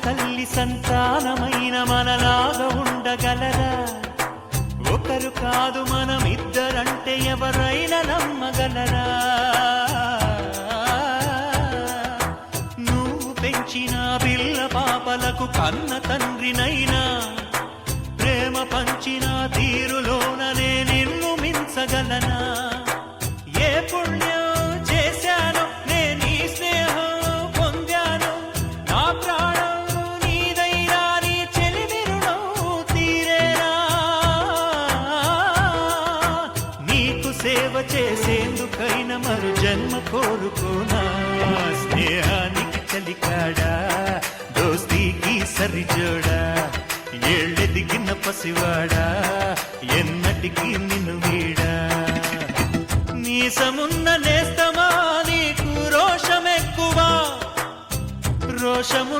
తల్లి సంతానమైన మనలాగా ఉండగలరా? ఒకరు కాదు మనమిద్దరంటే ఎవరైనా నమ్మగలరా? నువ్వు పెంచిన పిల్ల పాపలకు కన్న తండ్రినైనా ప్రేమ పంచిన తీరులోననే నిన్ను మించగలనా? ఏ పుణ్యం చేశాను నేనీ స్నేహం పొందాను, నా ప్రాణం నీదైనా నీ చెలిమి రుణం తీరేనా? నీకు సేవ చేసేందుకైనా మరు జన్మ కోరుకోనా? స్నేహానికి చలికాడా, దోస్తీకి సరిజోడా, ఏళ్ళెదిగిన పసివాడా ఎన్నటికీ నిన్ను వీడా? నీసమున్న నేస్తమా నీకు రోషమెక్కువా? రోషము